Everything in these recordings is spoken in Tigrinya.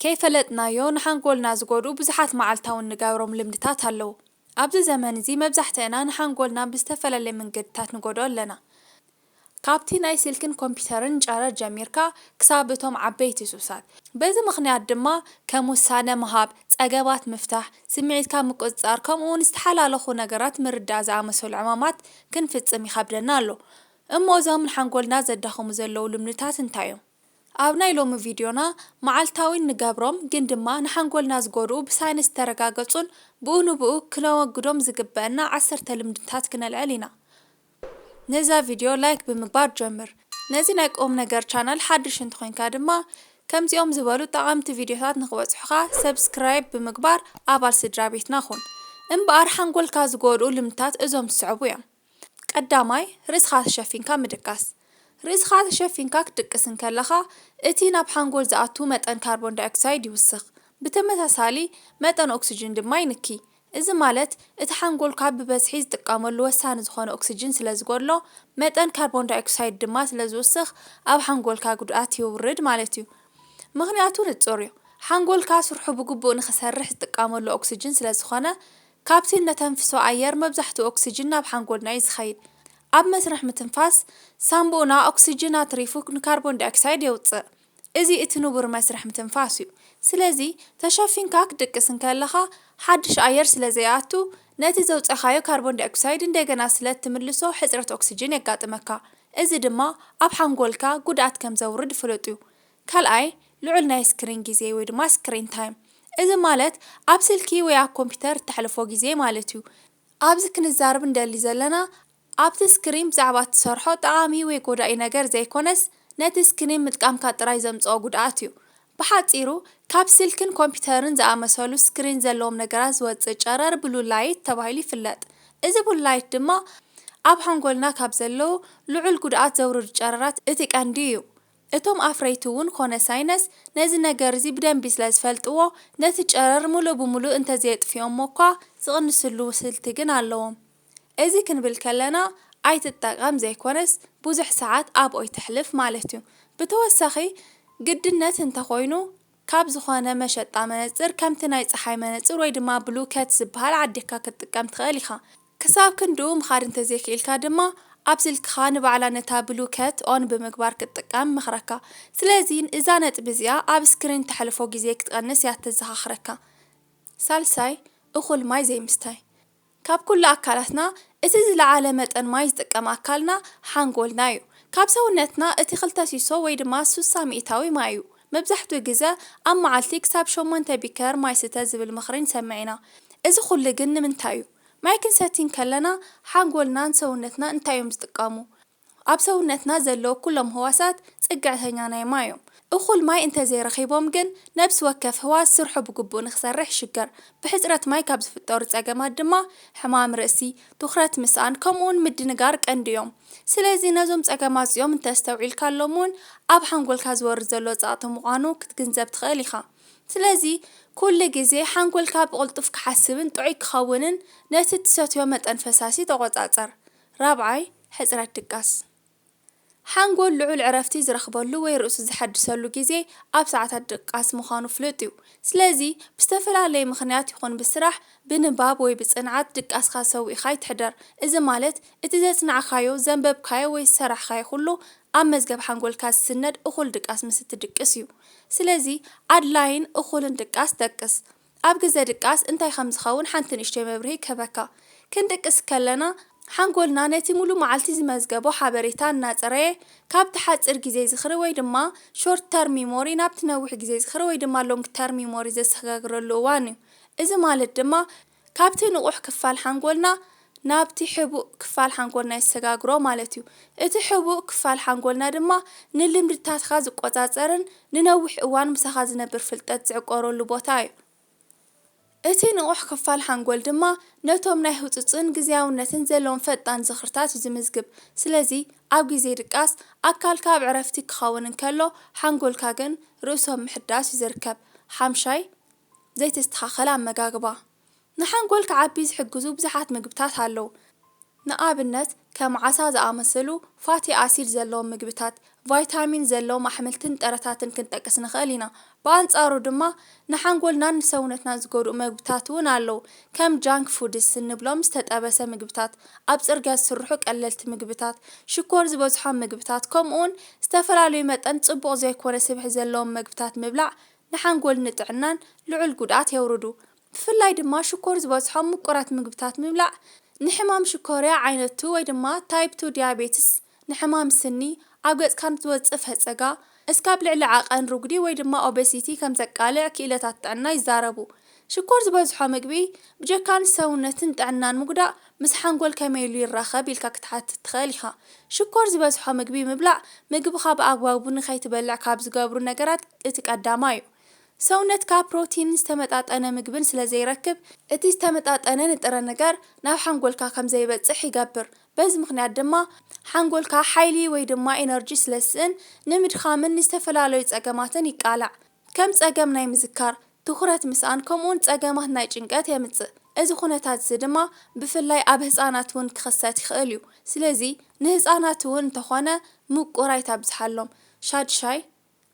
ከይፈለጥናዮ ንሓንጎልና ዝጎድኡ ብዙሓት መዓልታውን ንገብሮም ልምድታት ኣለዉ። ኣብዚ ዘመን እዚ መብዛሕትአና ንሓንጎልና ብዝተፈላለየ መንገድታት ንጎድኦ ኣለና። ካብቲ ናይ ስልክን ኮምፒተርን ጨረር ጀሚርካ ክሳብ እቶም ዓበይቲ ሱሳት። በዚ ምኽንያት ድማ ከም ውሳነ ምሃብ፣ ፀገማት ምፍታሕ፣ ስምዒትካ ምቁፅፃር ከምኡውን ዝተሓላለኹ ነገራት ምርዳእ ዝኣመሰሉ ዕማማት ክንፍፅም ይከብደና ኣሎ። እሞ እዞም ንሓንጎልና ዘዳኽሙ ዘለዉ ልምድታት እንታይ እዮም? ኣብ ናይ ሎሚ ቪድዮና መዓልታዊ ንገብሮም ግን ድማ ንሓንጎልና ዝጎድኡ ብሳይንስ ዝተረጋገፁን ብኡ ንብኡ ክነወግዶም ዝግበአና 10 ልምድታት ክነልዕል ኢና። ነዛ ቪድዮ ላይክ ብምግባር ጀምር። ነዚ ናይ ቁም ነገር ቻናል ሓድሽ እንትኮንካ ድማ ከምዚኦም ዝበሉ ጠቐምቲ ቪድዮታት ንክበፅሑካ ሰብስክራይብ ብምግባር ኣባል ስድራ ቤትና ኩን። እምበኣር ሓንጎልካ ዝጎድኡ ልምድታት እዞም ዝስዕቡ እዮም። ቀዳማይ ርእስኻ ተሸፊንካ ምድቃስ። ርእስኻ ተሸፊንካ ክትድቅስ እንከለኻ እቲ ናብ ሓንጎል ዝኣቱ መጠን ካርቦን ዳይኦክሳይድ ይውስኽ። ብተመሳሳሊ መጠን ኦክሲጅን ድማ ይንኪ። እዚ ማለት እቲ ሓንጎልካ ብበዝሒ ዝጥቀመሉ ወሳኒ ዝኾነ ኦክሲጅን ስለዝጎድሎ መጠን ካርቦን ዳይኦክሳይድ ድማ ስለዝውስኽ ኣብ ሓንጎልካ ጉድኣት ይውርድ ማለት እዩ። ምኽንያቱ ንጹር እዩ። ሓንጎልካ ስርሑ ብግቡእ ንኽሰርሕ ዝጥቀመሉ ኦክሲጅን ስለዝኾነ ካብቲ ነተንፍሶ ኣየር መብዛሕትኡ ኦክሲጅን ናብ ሓንጎልና እዩ ዝኸይድ። ኣብ መስርሕ ምትንፋስ ሳምቡኡና ኦክሲጅን ኣትሪፉ ንካርቦን ዳይኦክሳይድ የውፅእ። እዚ እቲ ንቡር መስርሕ ምትንፋስ እዩ። ስለዚ ተሸፊንካ ክትድቅስ እንከለኻ ሓድሽ ኣየር ስለዘይኣቱ ነቲ ዘውፅኻዮ ካርቦን ዳይኦክሳይድ እንደገና ስለትምልሶ ሕፅረት ኦክሲጅን የጋጥመካ። እዚ ድማ ኣብ ሓንጎልካ ጉድኣት ከም ዘውርድ ፍሉጥ እዩ። ካልኣይ ልዑል ናይ ስክሪን ግዜ ወይ ድማ ስክሪን ታይም። እዚ ማለት ኣብ ስልኪ ወይ ኣብ ኮምፒተር እተሕልፎ ግዜ ማለት እዩ። ኣብዚ ክንዛረብ እንደሊ ዘለና ኣብቲ ስክሪን ብዛዕባ እትሰርሖ ጠቓሚ ወይ ጎዳኢ ነገር ዘይኮነስ ነቲ ስክሪን ምጥቃምካ ጥራይ ዘምፅኦ ጉድኣት እዩ። ብሓፂሩ ካብ ስልክን ኮምፒተርን ዝኣመሰሉ ስክሪን ዘለዎም ነገራት ዝወፅእ ጨረር ብሉ ላይት ተባሂሉ ይፍለጥ። እዚ ብሉ ላይት ድማ ኣብ ሓንጎልና ካብ ዘለዉ ልዑል ጉድኣት ዘውርዱ ጨረራት እቲ ቀንዲ እዩ። እቶም ኣፍረይቲ እውን ኮነ ሳይነስ ነዚ ነገር እዚ ብደንቢ ስለዝፈልጥዎ ነቲ ጨረር ሙሉእ ብሙሉእ እንተዘየጥፊኦሞ እኳ ዝቕንስሉ ስልቲ ግን ኣለዎም። እዚ ክንብል ከለና ኣይትጠቐም ዘይኮነስ ብዙሕ ሰዓት ኣብኡ ይተሕልፍ ማለት እዩ። ብተወሳኺ ግድነት እንተኾይኑ ካብ ዝኾነ መሸጣ መነፅር ከምቲ ናይ ፀሓይ መነፅር ወይ ድማ ብሉከት ዝበሃል ዓዲግካ ክትጥቀም ትኽእል ኢኻ። ክሳብ ክንድኡ ምኻድ እንተዘይክኢልካ ድማ ኣብ ስልክኻ ንባዕላ ነታ ብሉከት ኦን ብምግባር ክትጥቀም ይምኽረካ። ስለዚ እዛ ነጥቢ እዚኣ ኣብ ስክሪን ተሕልፎ ግዜ ክትቀንስ እያ ተዘኻኽረካ። ሳልሳይ እኹል ማይ ዘይምስታይ። ካብ ኩሉ ኣካላትና እቲ ዝለዓለ መጠን ማይ ዝጥቀም ኣካልና ሓንጎልና እዩ። ካብ ሰውነትና እቲ 2 ሲሶ ወይ ድማ 60 ሚእታዊ ማይ እዩ። መብዛሕትኡ ግዜ ኣብ መዓልቲ ክሳብ 8 ቢከር ማይ ስተ ዝብል ምኽሪ ንሰምዕ ኢና። እዚ ኩሉ ግን ንምንታይ እዩ? ማይ ክንሰቲ ከለና ሓንጎልናን ሰውነትና እንታይ እዮም ዝጥቀሙ? ኣብ ሰውነትና ዘለዉ ኩሎም ህዋሳት ፅግዕተኛ ናይ ማይ እዮም። እኹል ማይ እንተዘይረኺቦም ግን ነብሲ ወከፍ ህዋስ ስርሑ ብግቡእ ንክሰርሕ ይሽገር። ብሕፅረት ማይ ካብ ዝፍጠሩ ፀገማት ድማ ሕማም ርእሲ፣ ትኹረት ምስኣን ከምኡውን ምድንጋር ቀንዲ እዮም። ስለዚ ነዞም ፀገማት እዚኦም እንተስተውዒልካሎም እውን ኣብ ሓንጎልካ ዝወርድ ዘሎ ፀቕጢ ምዃኑ ክትግንዘብ ትኽእል ኢኻ። ስለዚ ኩሉ ግዜ ሓንጎልካ ብቕልጡፍ ክሓስብን ጥዑይ ክኸውንን ነቲ ትሰትዮ መጠን ፈሳሲ ተቆፃፀር። ራብዓይ ሕፅረት ድቃስ። ሓንጎል ልዑል ዕረፍቲ ዝረኽበሉ ወይ ርእሱ ዝሐድሰሉ ግዜ ኣብ ሰዓታት ድቃስ ምዃኑ ፍሉጥ እዩ። ስለዚ ብዝተፈላለየ ምኽንያት ይኹን ብስራሕ ብንባብ ወይ ብፅንዓት ድቃስካ ሰዊእኻ ይትሕደር። እዚ ማለት እቲ ዘፅናዕካዮ ዘንበብካዮ ወይ ዝሰራሕካዮ ኩሉ ኣብ መዝገብ ሓንጎልካ ዝስነድ እኹል ድቃስ ምስ እትድቅስ እዩ። ስለዚ ኣድላይን እኹልን ድቃስ ደቅስ። ኣብ ግዜ ድቃስ እንታይ ከም ዝኸውን ሓንቲ ንእሽተይ መብርሂ ክህበካ። ክንድቅስ ከለና ሓንጎልና ነቲ ሙሉእ መዓልቲ ዝመዝገቦ ሓበሬታ እናፀረየ ካብቲ ሓፂር ግዜ ዝኽሪ ወይ ድማ ሾርት ተርም ሚሞሪ ናብቲ ነዊሕ ግዜ ዝኽሪ ወይ ድማ ሎንግ ተርም ሚሞሪ ዘሰጋግረሉ እዋን እዩ። እዚ ማለት ድማ ካብቲ ንቑሕ ክፋል ሓንጎልና ናብቲ ሕቡእ ክፋል ሓንጎልና ይሰጋግሮ ማለት እዩ። እቲ ሕቡእ ክፋል ሓንጎልና ድማ ንልምድታትካ ዝቆፃፀርን ንነዊሕ እዋን ምሳኻ ዝነብር ፍልጠት ዝዕቆረሉ ቦታ እዩ። እቲ ንቑሕ ክፋል ሓንጎል ድማ ነቶም ናይ ህፁፅን ግዝያውነትን ዘለዎም ፈጣን ዝኽርታት እዩ ዝምዝግብ። ስለዚ ኣብ ግዜ ድቃስ ኣካልካ ኣብ ዕረፍቲ ክኸውን እንከሎ ሓንጎልካ ግን ርእሶም ምሕዳስ እዩ ዝርከብ። ሓምሻይ ዘይተስተኻኸለ ኣመጋግባ። ንሓንጎል ክዓቢ ዝሕግዙ ብዙሓት ምግብታት ኣለዉ። ንኣብነት ከም ዓሳ ዝኣመሰሉ ፋቲ ኣሲድ ዘለዎም ምግብታት፣ ቫይታሚን ዘለዎም ኣሕምልትን ጥረታትን ክንጠቅስ ንኽእል ኢና። ብኣንጻሩ ድማ ንሓንጎልና ንሰውነትና ዝጎድኡ ምግብታት እውን ኣለዉ። ከም ጃንክ ፉድስ እንብሎም ዝተጠበሰ ምግብታት፣ ኣብ ጽርግያ ዝስርሑ ቀለልቲ ምግብታት፣ ሽኮር ዝበዝሖም ምግብታት፣ ከምኡውን ዝተፈላለዩ መጠን ጽቡቕ ዘይኮነ ስብሒ ዘለዎም ምግብታት ምብላዕ ንሓንጎል ንጥዕናን ልዑል ጉድኣት የውርዱ። ብፍላይ ድማ ሽኮር ዝበዝሖም ምቁራት ምግብታት ምብላዕ ንሕማም ሽኮርያ ዓይነቱ ወይ ድማ ታይፕ 2 ዲያቤትስ፣ ንሕማም ስኒ፣ ኣብ ገጽካ ዝወጽእ ፈጸጋ፣ እስካብ ልዕሊ ዓቐን ርጉዲ ወይ ድማ ኦቤሲቲ ከም ዘቃልዕ ክኢለታት ጥዕና ይዛረቡ። ሽኮር ዝበዝሖ ምግቢ ብጀካን ሰውነትን ጥዕናን ምጉዳእ ምስ ሓንጎል ከመይ ኢሉ ይራኸብ ኢልካ ክትሓትት ትኽእል ኢኻ። ሽኮር ዝበዝሖ ምግቢ ምብላዕ ምግብኻ ብኣግባቡ ንኸይትበልዕ ካብ ዝገብሩ ነገራት እቲ ቀዳማይ እዩ። ሰውነትካ ፕሮቲን ዝተመጣጠነ ምግብን ስለ ዘይረክብ እቲ ዝተመጣጠነ ንጥረ ነገር ናብ ሓንጎልካ ከም ዘይበጽሕ ይገብር። በዚ ምኽንያት ድማ ሓንጎልካ ሓይሊ ወይ ድማ ኤነርጂ ስለስእን ንምድኻምን ዝተፈላለዩ ጸገማትን ይቃላዕ። ከም ጸገም ናይ ምዝካር፣ ትኹረት ምስኣን፣ ከምኡውን ጸገማት ናይ ጭንቀት የምጽእ። እዚ ኩነታት እዚ ድማ ብፍላይ ኣብ ህፃናት እውን ክኽሰት ይኽእል እዩ። ስለዚ ንህፃናት እውን እንተኾነ ምቁር ኣይተብዝሓሎም። ሻድሻይ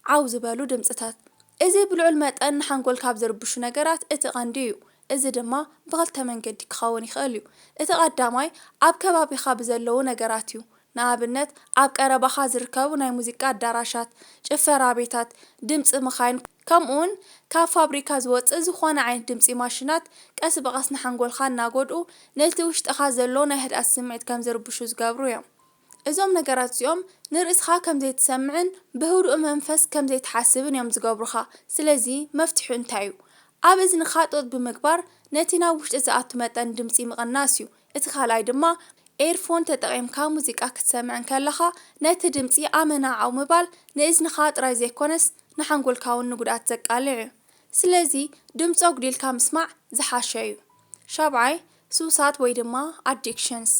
ዓው ዝበሉ ድምፅታት እዚ ብልዑል መጠን ንሓንጎል ካብ ዝርብሹ ነገራት እቲ ቀንዲ እዩ። እዚ ድማ ብኽልተ መንገዲ ክኸውን ይኽእል እዩ። እቲ ቀዳማይ ኣብ ከባቢኻ ብዘለዉ ነገራት እዩ። ንኣብነት ኣብ ቀረባኻ ዝርከቡ ናይ ሙዚቃ ኣዳራሻት፣ ጭፈራ ቤታት፣ ድምፂ መኻይን ከምኡውን ካብ ፋብሪካ ዝወፅእ ዝኾነ ዓይነት ድምፂ ማሽናት ቀስ በቐስ ንሓንጎልካ እናጎድኡ ነቲ ውሽጥኻ ዘሎ ናይ ህድኣት ስምዒት ከም ዝርብሹ ዝገብሩ እዮም። እዞም ነገራት እዚኦም ንርእስኻ ከም ዘይትሰምዕን ብህዱእ መንፈስ ከም ዘይትሓስብን እዮም ዝገብሩኻ። ስለዚ መፍትሑ እንታይ እዩ? ኣብ እዝንኻ ጦጥ ብምግባር ነቲ ናብ ውሽጢ ዝኣቱ መጠን ድምፂ ምቕናስ እዩ። እቲ ካልኣይ ድማ ኤርፎን ተጠቒምካ ሙዚቃ ክትሰምዕን ከለኻ ነቲ ድምፂ ኣመናዓው ምባል ንእዝንኻ ጥራይ ዘይኮነስ ንሓንጎልካ እውን ንጉድኣት ዘቃልዕ እዩ። ስለዚ ድምፂ ኣጉሊልካ ምስማዕ ዝሓሸ እዩ። ሻብዓይ ሱሳት ወይ ድማ ኣዲክሽንስ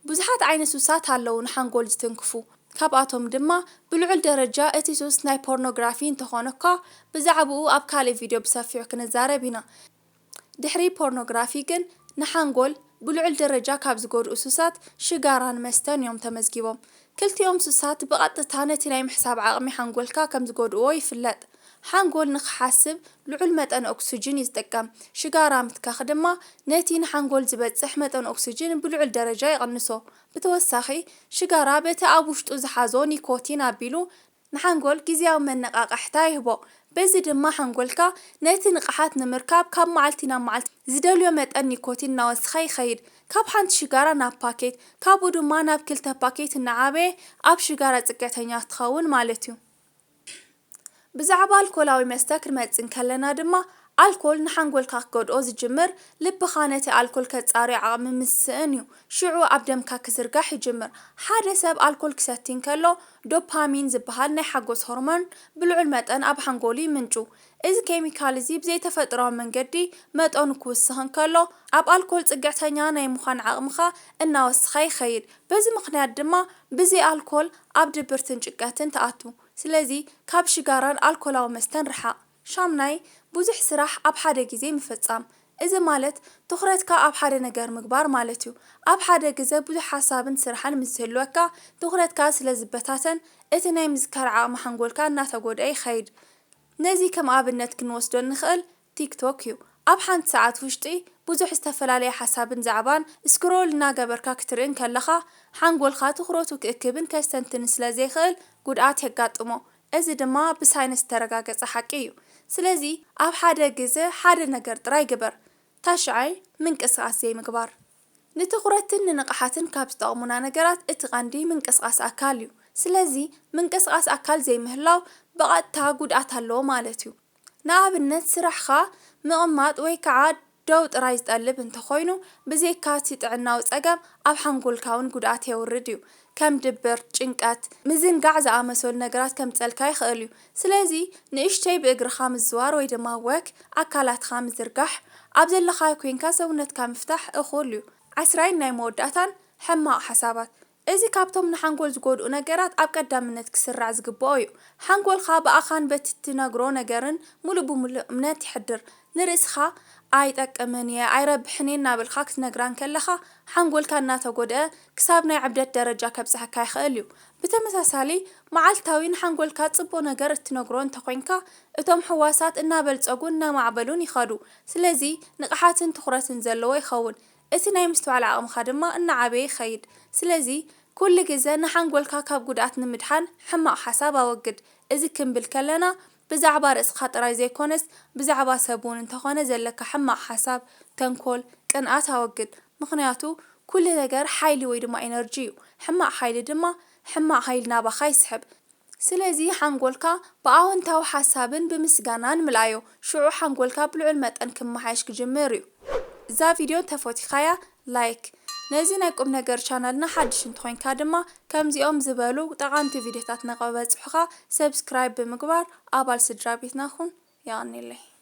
ብዙሓት ዓይነት ሱሳት ኣለዉ ንሓንጎል ዝትንክፉ። ካብኣቶም ድማ ብልዑል ደረጃ እቲ ሱስ ናይ ፖርኖግራፊ እንተኾነ እኳ ብዛዕባኡ ኣብ ካልእ ቪድዮ ብሰፊሑ ክንዛረብ ኢና። ድሕሪ ፖርኖግራፊ ግን ንሓንጎል ብልዑል ደረጃ ካብ ዝጎድኡ ሱሳት ሽጋራን መስተን እዮም ተመዝጊቦም። ክልቲኦም ሱሳት ብቐጥታ ነቲ ናይ ምሕሳብ ዓቕሚ ሓንጎልካ ከም ዝጎድእዎ ይፍለጥ። ሓንጎል ንኽሓስብ ልዑል መጠን ኦክሲጅን ይዝጥቀም። ሽጋራ ምትካኽ ድማ ነቲ ንሓንጎል ዝበጽሕ መጠን ኦክሲጅን ብልዑል ደረጃ ይቕንሶ። ብተወሳኺ ሽጋራ በቲ ኣብ ውሽጡ ዝሓዞ ኒኮቲን ኣቢሉ ንሓንጎል ግዝያዊ መነቓቕሕታ ይህቦ። በዚ ድማ ሓንጎልካ ነቲ ንቕሓት ንምርካብ ካብ መዓልቲ ናብ መዓልቲ ዝደልዮ መጠን ኒኮቲን እናወስኸ ይኸይድ። ካብ ሓንቲ ሽጋራ ናብ ፓኬት፣ ካብኡ ድማ ናብ 2 ፓኬት እናዓበየ ኣብ ሽጋራ ጽገተኛ ትኸውን ማለት እዩ። ብዛዕባ ኣልኮላዊ መስተ ክንመጽእ ከለና ድማ ኣልኮል ንሓንጎልካ ክጎድኦ ዝጅምር ልብኻ ነቲ ኣልኮል ከጻርዮ ዓቕሚ ምስእን እዩ። ሽዑ ኣብ ደምካ ክዝርጋሕ ይጅምር። ሓደ ሰብ ኣልኮል ክሰቲ እንከሎ ዶፓሚን ዝበሃል ናይ ሓጎስ ሆርሞን ብልዑል መጠን ኣብ ሓንጎሉ ይምንጩ። እዚ ኬሚካል እዚ ብዘይተፈጥሮኣዊ መንገዲ መጠኑ ክውስኽ እንከሎ ኣብ ኣልኮል ጽግዕተኛ ናይ ምዃን ዓቕምኻ እናወስኸ ይኸይድ። በዚ ምኽንያት ድማ ብዘይ ኣልኮል ኣብ ድብርትን ጭንቀትን ተኣቱ። ስለዚ ካብ ሽጋራን ኣልኮላዊ መስተን ርሓቕ። ሻምናይ ብዙሕ ስራሕ ኣብ ሓደ ግዜ ምፍጻም። እዚ ማለት ትኹረትካ ኣብ ሓደ ነገር ምግባር ማለት እዩ። ኣብ ሓደ ግዜ ብዙሕ ሓሳብን ስራሕን ምስ ዝህልወካ ትኹረትካ ስለ ዝበታተን እቲ ናይ ምዝካር ዓቕሚ ሓንጎልካ እናተጎድአ ይኸይድ። ነዚ ከም ኣብነት ክንወስዶ ንኽእል ቲክቶክ እዩ። ኣብ ሓንቲ ሰዓት ውሽጢ ብዙሕ ዝተፈላለየ ሓሳብን ዛዕባን ስክሮል እናገበርካ ክትርእን ከለኻ ሓንጎልካ ትኹረቱ ክእክብን ከስተንትን ስለ ዘይኽእል ጉድኣት የጋጥሞ። እዚ ድማ ብሳይንስ ተረጋገፀ ሓቂ እዩ። ስለዚ ኣብ ሓደ ግዜ ሓደ ነገር ጥራይ ግበር። ታሽዓይ ምንቅስቓስ ዘይምግባር። ንትኹረትን ንንቕሓትን ካብ ዝጠቕሙና ነገራት እቲ ቀንዲ ምንቅስቓስ ኣካል እዩ። ስለዚ ምንቅስቓስ ኣካል ዘይምህላው ብቐጥታ ጉድኣት ኣለዎ ማለት እዩ። ንኣብነት ስራሕኻ ምቕማጥ ወይ ከዓ ደው ጥራይ ዝጠልብ እንተኾይኑ ብዘይካ እቲ ጥዕናዊ ጸገም ኣብ ሓንጎልካ እውን ጉድኣት የውርድ እዩ። ከም ድብርት፣ ጭንቀት፣ ምዝንጋዕ ዝኣመሰሉ ነገራት ከምፀልካ ይኽእል እዩ። ስለዚ ንእሽተይ ብእግርኻ ምዝዋር ወይ ድማ ወክ ኣካላትካ ምዝርጋሕ ኣብ ዘለኻ ኮንካ ሰውነትካ ምፍታሕ እኹል እዩ። 10 ናይ መወዳእታን ሕማቕ ሓሳባት እዚ ካብቶም ንሓንጎል ዝጎድኡ ነገራት ኣብ ቀዳምነት ክስራዕ ዝግብኦ እዩ። ሓንጎልካ ብኣኻን በቲ ትነግሮ ነገርን ሙሉእ ብሙሉእ እምነት ይሕድር። ንርእስኻ ኣይጠቅምን እየ ኣይረብሕን እየ እናበልካ ክትነግራን ከለኻ ሓንጎልካ እናተጎድአ ክሳብ ናይ ዕብደት ደረጃ ከብፅሐካ ይኽእል እዩ። ብተመሳሳሊ መዓልታዊ ንሓንጎልካ ፅቡቅ ነገር እትነግሮ እንተኮይንካ እቶም ሕዋሳት እናበልፀጉን እናማዕበሉን ይኸዱ። ስለዚ ንቕሓትን ትኹረትን ዘለዎ ይኸውን። እቲ ናይ ምስትዋዕ ዓቕምካ ድማ እናዓበየ ይኸይድ። ስለዚ ኩሉ ግዜ ንሓንጎልካ ካብ ጉድኣት ንምድሓን ሕማቕ ሓሳብ ኣወግድ። እዚ ክንብል ከለና ብዛዕባ ርእስኻ ጥራይ ዘይኮነስ ብዛዕባ ሰብ እውን እንተኾነ ዘለካ ሕማቕ ሓሳብ፣ ተንኮል፣ ቅንኣት ኣወግድ። ምክንያቱ ኩሉ ነገር ሓይሊ ወይ ድማ ኤነርጂ እዩ። ሕማቕ ሓይሊ ድማ ሕማቕ ሓይሊ ናባኻ ይስሕብ። ስለዚ ሓንጎልካ ብኣወንታዊ ሓሳብን ብምስጋናን ምልኣዮ ሽዑ ሓንጎልካ ብልዑል መጠን ክመሓየሽ ክጅምር እዩ። እዛ ቪድዮ ተፈቲኻያ ላይክ ነዚ ናይ ቁም ነገር ቻናልና ሓድሽ እንትኮንካ ድማ ከምዚኦም ዝበሉ ጠቃምቲ ቪድዮታት ንክበፅሑካ ሰብስክራይብ ብምግባር ኣባል ስድራ ቤትና ኩን። ይቀኒለይ።